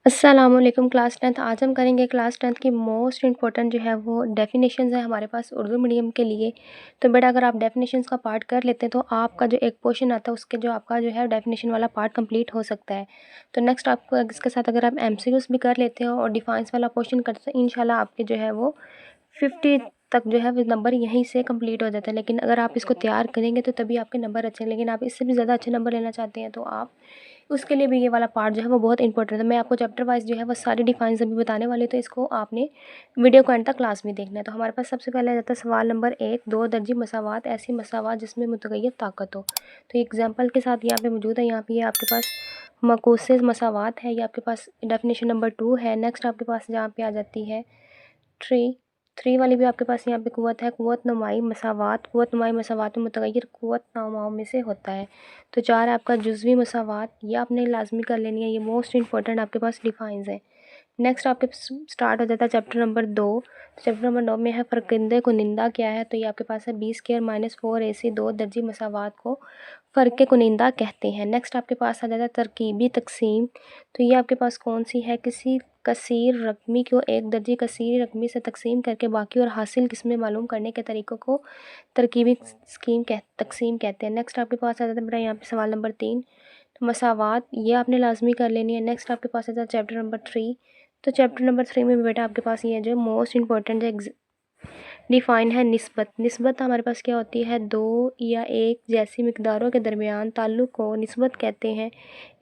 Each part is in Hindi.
अस्सलामुअलैकुम क्लास 10th। आज हम करेंगे क्लास 10th की मोस्ट इंपॉर्टेंट जो है वो डेफिनेशंस है हमारे पास उर्दू मीडियम के लिए। तो बेटा अगर आप डेफिनेशंस का पार्ट कर लेते हैं तो आपका जो एक पोर्शन आता है उसके जो आपका जो है डेफिनेशन वाला पार्ट कंप्लीट हो सकता है। तो नेक्स्ट आपको इसके साथ अगर आप एमसीक्यूज भी कर लेते हो और डिफाइंस वाला पोर्शन करते हैं इंशाल्लाह आपके जो है वो 50 तक जो है वो नंबर यहीं से कंप्लीट हो जाता है। लेकिन अगर आप इसको तैयार करेंगे तो तभी आपके नंबर अच्छे हैं। लेकिन आप इससे भी ज़्यादा अच्छे नंबर लेना चाहते हैं तो आप उसके लिए भी ये वाला पार्ट जो है वो बहुत इंपॉर्टेंट है। मैं आपको चैप्टर वाइज जो है वो सारी डिफाइंस अभी बताने वाली हूँ, तो इसको आपने वीडियो को एंड तक क्लास में देखना है। तो हमारे पास सबसे पहले आ जाता है सवाल नंबर 1, दो दर्जी मसावात, ऐसी मसावात जिसमें मुतगय्यर ताकत हो। तो एग्जाम्पल के साथ यहाँ पे मौजूद है। यहाँ पे आपके पास मकूस मसावात है, ये आपके पास डेफिनेशन नंबर 2 है। नेक्स्ट आपके पास जहाँ पे आ जाती है थ्री वाली भी आपके पास यहाँ पे कुव्वत है, कुव्वत नुमाई मसावात, कुव्वत नुमाई मसावात में मुतगय्यर कुव्वत नामाओं में से होता है। तो 4 आपका जुज़वी मसावात, ये आपने लाजमी कर लेनी है, ये मोस्ट इंपॉर्टेंट आपके पास डिफाइंस है। नेक्स्ट आपके स्टार्ट हो जाता है चैप्टर नंबर 2। चैप्टर नंबर 2 में है फ़र्क़िंदे कुनिंदा क्या है। तो ये आपके पास है b² - 4ac, दो दर्जी मसावात को फ़र्क़ कुनिंदा कहते हैं। नेक्स्ट आपके पास आ जाता है तरकीबी तकसीम। तो ये आपके पास कौन सी है, किसी कसीर रकमी को एक दर्जी कसीर रकमी से तकसीम करके बाकी और हासिल किस्में मालूम करने के तरीक़ों को तरकीबी तकसीम कहते हैं। नेक्स्ट आपके पास आ जाता है बेटा यहाँ पे सवाल नंबर 3, तो मसावात, ये आपने लाजमी कर लेनी है। नेक्स्ट आपके पास आ जाता है चैप्टर नंबर 3। तो चैप्टर नंबर 3 में भी बेटा आपके पास ये जो मोस्ट इंपॉर्टेंट है डिफाइन है निस्बत। निस्बत हमारे पास क्या होती है, दो या एक जैसी मिकदारों के दरमियान ताल्लुक़ को निस्बत कहते हैं।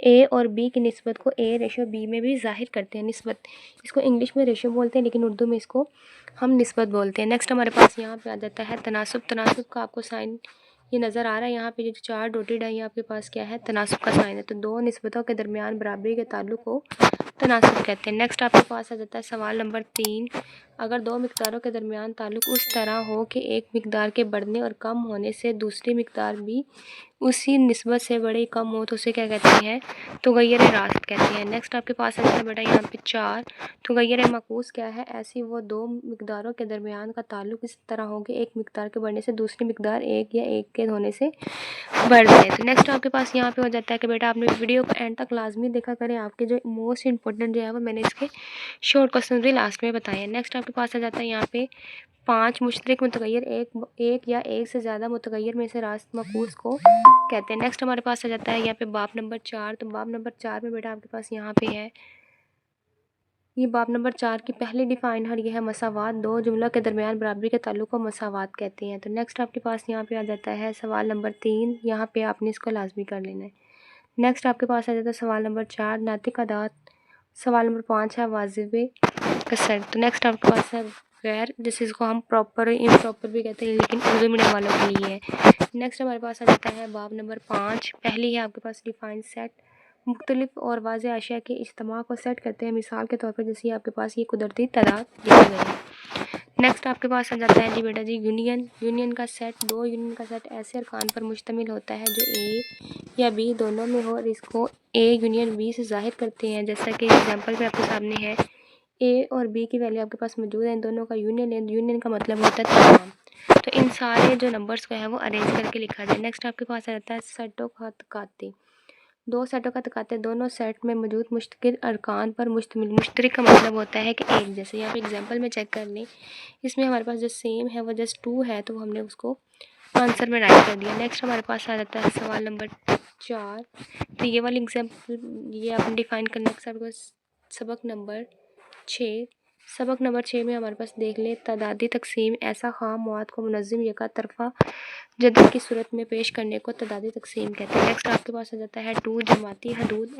ए और बी की निस्बत को ए रेशो बी में भी ज़ाहिर करते हैं। निस्बत, इसको इंग्लिश में रेशो बोलते हैं लेकिन उर्दू में इसको हम निस्बत बोलते हैं। नेक्स्ट हमारे पास यहाँ पे आ जाता है तनासुब। तनासुब का आपको साइन ये नज़र आ रहा है यहाँ पे, जो 4 डॉटेड है ये आपके पास क्या है, तनासुब का साइन है। तो दो निस्बतों के दरमियान बराबरी के ताल्लुक़ को तनासुब कहते हैं। नेक्स्ट आपके पास आ जाता है सवाल नंबर 3, अगर दो मिकदारों के दरमियान ताल्लुक़ उस तरह हो कि एक मिकदार के बढ़ने और कम होने से दूसरी मिकदार भी उसी निस्बत से बड़ी कम हो तो उसे क्या कहते हैं, तुगय्यर रास्त कहते हैं। नेक्स्ट आपके पास आ जाता है बेटा यहाँ पे 4, तुगय्यर मकूस क्या है, ऐसी वो दो मिकदारों के दरमियान का ताल्लुक़ इस तरह हो कि एक मिकदार के बढ़ने से दूसरी मिकदार एक या एक के होने से बढ़ जाए। तो नेक्स्ट आपके पास यहाँ पे हो जाता है कि बेटा आपने वीडियो को एंड तक लाजमी देखा करें, आपके जो मोस्ट इंपॉर्टेंट जो है वो मैंने इसके शॉर्ट क्वेश्चन भी लास्ट में बताए हैं। नेक्स्ट आपके पास आ जाता है यहाँ पे 5, मुश्तरक मुतगय्यर, एक या एक से ज़्यादा मुतगय्यर में से रास्त मकूस को कहते हैं। नेक्स्ट हमारे पास आ जाता है यहाँ पे बाब नंबर 4। तो बाब नंबर 4 में बेटा आपके पास यहाँ पे है, ये बाब नंबर 4 की पहली डिफाइन हर ये है मसावात, दो जुमलों के दरमियान बराबरी के ताल्लुक़ को मसावात कहते हैं। तो नेक्स्ट आपके पास यहाँ पे आ जाता है सवाल नंबर 3, यहाँ पे आपने इसको लाजमी कर लेना है। नेक्स्ट आपके पास आ जाता है सवाल नंबर 4, नातिक अदात। सवाल नंबर 5 है वाजिब कसर। तो नेक्स्ट आपके पास है गैर, जैसे इसको हम प्रॉपर इम्प्रॉपर भी कहते हैं लेकिन उर्दू मीडियम वालों के लिए है। नेक्स्ट हमारे पास आ जाता है बाब नंबर 5, पहली है आपके पास डिफाइन सेट, मुख्तलिफ और वाज़े अशिया के इज्तिमा को सेट करते हैं। मिसाल के तौर पर जैसे आपके पास ये कुदरती तादाद दी गई है। नेक्स्ट आपके पास आ जाता है जी बेटा जी यूनियन। यूनियन का सेट, दो यूनियन का सेट ऐसे अरकान पर मुश्तमिल होता है जो ए या बी दोनों में हो और इसको ए यूनियन बी से ज़ाहिर करते हैं। जैसा कि एग्जांपल पे आपके सामने है, ए और बी की वैल्यू आपके पास मौजूद है, इन दोनों का यूनियन है। यूनियन का मतलब होता है तमाम। तो इन सारे जो नंबर्स को है वो अरेंज करके लिखा जाए। नेक्स्ट आपके पास आ जाता है सेटों का तकाते। दो सेटों का तकाते दोनों सेट में मौजूद मुश्तकिल अरकान पर मुश्तमिल। मुश्तरिक का मतलब होता है कि एक जैसे। यहाँ पे एग्जांपल में चेक कर लें, इसमें हमारे पास जो सेम है वो जस्ट 2 है, तो हमने उसको आंसर में राइट कर दिया। नेक्स्ट हमारे पास आ जाता है सवाल नंबर 4। तो ये वाली एग्जाम्पल ये आपने डिफ़ाइन करना है। सबक नंबर 6, सबक नंबर 6 में हमारे पास देख लें, तदादी तकसीम, ऐसा ख़ाम मवाद को मुनज़्ज़म यका तरफ़ा जदल की सूरत में पेश करने को तदादी तकसीम कहते हैं। नेक्स्ट आपके पास आ जाता है 2, जमाती हदूद।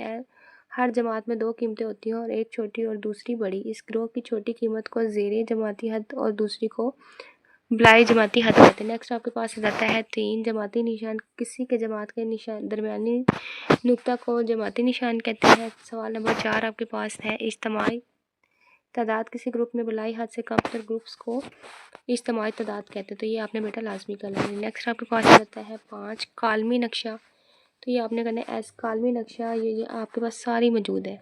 हर जमात में दो कीमतें होती हैं और एक छोटी और दूसरी बड़ी। इस ग्रोह की छोटी कीमत को ज़ेरे जमाती हद और दूसरी को ब्लाई जमाती हद कहते हैं। नेक्स्ट आपके पास आ जाता है 3, जमाती निशान, किसी के जमात के निशान दरमियानी नुक्ता को जमाती निशान कहते हैं। सवाल नंबर 4 आपके पास है इज्तिमाई तादाद, किसी ग्रुप में बलाई हद से कम तर ग्रुप्स को इज्तिमाई तादाद कहते हैं। तो ये आपने बेटा लाजमी करना है। नेक्स्ट आपके पास आ जाता है 5, कालमी नक्शा। तो ये आपने करना है एस कालमी नक्शा, ये आपके पास सारी मौजूद है।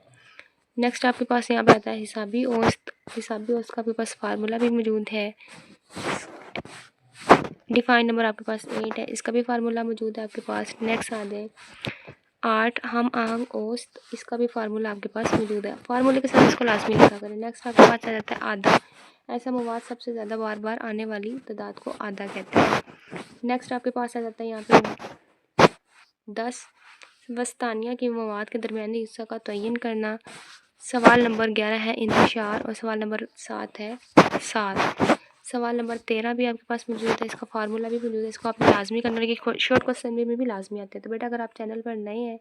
नेक्स्ट आपके पास यहाँ पे आता है हिसाबी औसत। हिसाबी औसत का आपके पास फार्मूला भी मौजूद है। डिफाइन नंबर आपके पास 8 है, इसका भी फार्मूला मौजूद है आपके पास। नेक्स्ट आ जाए 8 हम आंग औस्त, इसका भी फार्मूला आपके पास मौजूद है। फार्मूले के साथ इसको लाजमी लिखा करें। नेक्स्ट आपके पास आ जाता है आधा। ऐसा मवाद सबसे ज़्यादा बार बार आने वाली तादाद को आधा कहते हैं। नेक्स्ट आपके पास आ जाता है यहाँ पे 10 वस्तानिया की मवाद के दरमियानी हिस्सा का तयन करना। सवाल नंबर 11 है इंतशार और सवाल नंबर 7 है साथ। सवाल नंबर 13 भी आपके पास मौजूद है, इसका फार्मूला भी मौजूद है, इसको आपने लाजमी करना है। शॉर्ट क्वेश्चन में भी लाजमी आते हैं। तो बेटा अगर आप चैनल पर नए हैं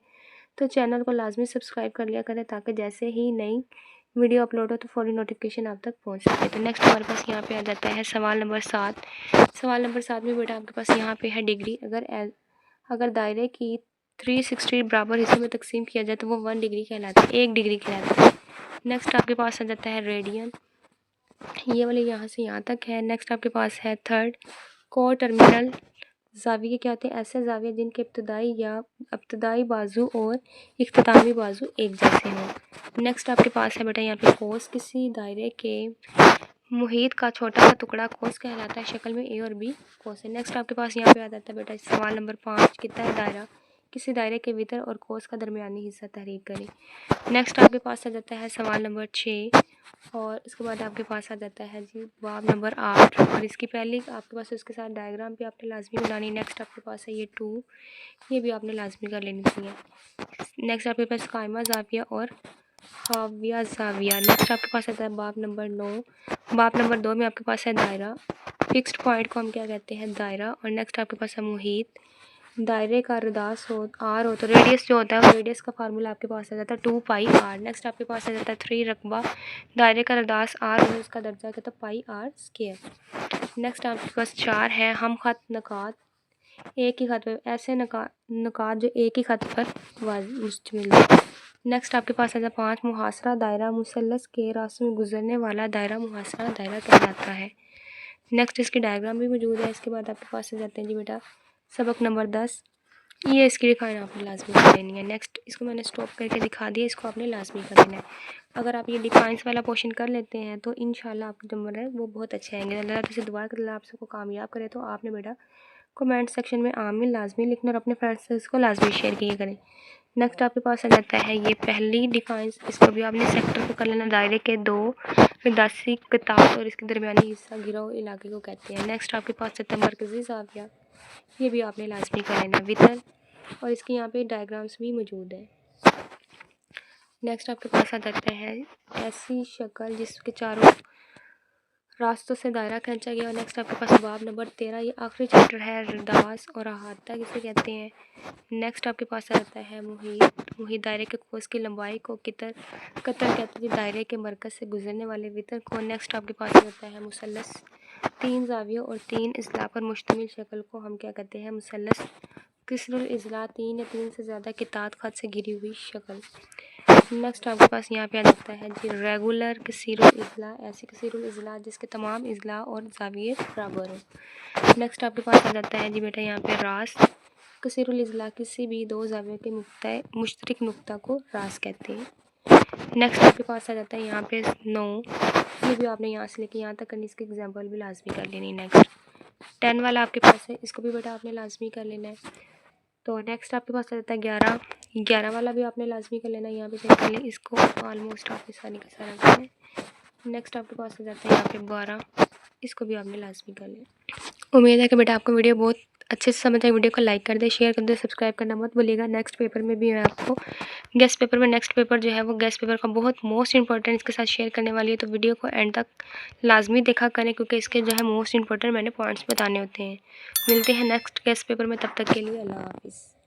तो चैनल को लाजमी सब्सक्राइब कर लिया करें, ताकि जैसे ही नई वीडियो अपलोड हो तो फौरी नोटिफिकेशन आप तक पहुंच सके। तो नेक्स्ट हमारे पास यहाँ पे आ जाता है सवाल नंबर 7। सवाल नंबर 7 में बेटा आपके पास यहाँ पे है डिग्री। अगर दायरे की 360 बराबर हिस्सों में तकसीम किया जाए तो वो 1 डिग्री कहलाता है, 1 डिग्री कहलाता है। नेक्स्ट आपके पास आ जाता है रेडियन, ये वाले यहाँ से यहाँ तक है। नेक्स्ट आपके पास है थर्ड को टर्मिनल ज़ाविये क्या होते हैं, ऐसे ज़ाविये जिनके इब्तदाई बाजू और इख्तितामी बाजू एक जैसे हों। नेक्स्ट आपके पास है बेटा यहाँ पे कोस, किसी दायरे के मुहित का छोटा सा टुकड़ा कोस कहलाता है, शक्ल में ए और बी कोस है। नेक्स्ट आपके पास यहाँ पे आ जाता है बेटा सवाल नंबर 5, कितना है दायरा, किसी दायरे के वितर और कोस का दरमियानी हिस्सा तहरीक करें। नेक्स्ट आपके पास आ जाता है सवाल नंबर 6 और इसके बाद आपके पास आ जाता है जी बाब नंबर 8 और इसकी पहली आपके पास उसके साथ डायग्राम भी आपने लाजमी बनानी। नेक्स्ट आपके पास है ये 2, ये भी आपने लाजमी कर लेनी चाहिए। नेक्स्ट आपके पास कायमा ज़ाविया और हाविया ज़ाविया। नेक्स्ट आपके पास आता है बाब नंबर 9। बाब नंबर 2 में आपके पास है दायरा, फिक्स्ड पॉइंट को हम क्या कहते हैं दायरा। और नेक्स्ट आपके पास है मुहित, दायरे का रदास हो आर हो तो रेडियस जो होता है वो रेडियस का फार्मूला आपके पास आ जाता है 2 पाई आर। नेक्स्ट आपके पास आ जाता है 3 रकबा, दायरे का रदास आर और उसका दर्जा कहता है पाई आर स्क्वायर। नेक्स्ट आपके पास 4 है हम खत नकात, एक ही खत पर ऐसे नकात जो एक ही खत पर मुश्तमिल है। नेक्स्ट आपके पास आ जाता है 5 मुहासरा दायरा, मुसल्लस के रास्तों में गुजरने वाला दायरा मुहासरा दायरा कहलाता है। नेक्स्ट इसकी डायग्राम भी मौजूद है। इसके बाद आपके पास आ जाते हैं जी बेटा सबक नंबर 10, ये इसकी डिफाइन आपने लाजमी कर लेनी है। नेक्स्ट इसको मैंने स्टॉप करके दिखा दिया, इसको आपने लाजमी कर लेना है। अगर आप ये डिफाइंस वाला पोर्शन कर लेते हैं तो इंशाल्लाह आपके नंबर है वो बहुत अच्छे आएंगे। अल्लाह ताला से दुआ कर अल्लाह आप सबको कामयाब करे। तो आपने बेटा कमेंट सेक्शन में आमीन लाजमी लिखना और अपने फ्रेंड्स से इसको लाजमी शेयर किया करें। नेक्स्ट आपके पास आ जाता है ये पहली डिफाइंस, इसको भी आपने सेक्टर को कर लेना। दायरे के 2 दासी किताब और इसके दरमियानी हिस्सा गिरोह इलाके को कहते हैं। नेक्स्ट आपके पास आता है मरकज़ी ज़ाविया, ये भी आपने लाजमी कर लेना। वितर और इसके यहाँ पे डायग्राम्स भी मौजूद है। नेक्स्ट आपके पास आ जाता है ऐसी शक्ल जिसके चारों रास्तों से दायरा खींचा गया। और नेक्स्ट आपके पास बाब नंबर 13, ये आखिरी चैप्टर है रदास और अहाता किसे कहते हैं। नेक्स्ट आपके पास आ जाता है मुहित दायरे के कोस की लंबाई को कतर कहते हैं, दायरे के मरकज़ से गुजरने वाले वितर को। नेक्स्ट आपके पास आ जाता है मुसल्लस, 3 ज़ावियों और 3 इज़ला पर मुश्तमिल शक्ल को हम क्या कहते हैं मुसल्लस किस्रुल इज़ला, 3 या 3 से ज़्यादा के तात खत से घिरी हुई शक्ल। नेक्स्ट आपके पास यहाँ पे आ जाता है जी रेगुलर कसीरुल इज़ला, ऐसे कसीरुल इज़ला जिसके तमाम इज़ला और ज़ाविये बराबर हो। नेक्स्ट आपके पास आ जाता है जी बेटा यहाँ पे रास कसीरुल इज़ला, किसी भी 2 ज़ावियों के मुश्तरक नुक्ता को रास कहते हैं। नेक्स्ट आपके पास आ जाता है यहाँ पे 9, ये भी आपने यहाँ से लेके यहाँ तक करनी, इसकी एग्जाम्पल भी लाजमी कर लेनी। नेक्स्ट 10 वाला आपके पास है, इसको भी बेटा आपने लाजमी कर लेना है। तो नेक्स्ट आपके पास आ जाता है 11 वाला भी आपने लाजमी कर लेना है। यहाँ पे चेक कर लें, इसको ऑलमोस्ट आप सारी का सारा करें। नेक्स्ट आपके पास आ जाता है यहाँ पे 12, इसको भी आपने लाजमी कर लें। उम्मीद है कि बेटा आपको वीडियो बहुत अच्छे से समझ आए। वीडियो को लाइक कर दे, शेयर कर दे, सब्सक्राइब करना मत भूलिएगा। नेक्स्ट पेपर में भी मैं आपको गेस्ट पेपर में नेक्स्ट पेपर जो है वो गेस्ट पेपर का बहुत मोस्ट इंपॉर्टेंट इसके साथ शेयर करने वाली है। तो वीडियो को एंड तक लाजमी देखा करें, क्योंकि इसके जो है मोस्ट इंपॉर्टेंट मैंने पॉइंट्स बताने होते हैं। मिलते हैं नेक्स्ट गेस्ट पेपर में, तब तक के लिए अल्लाह हाफिज़।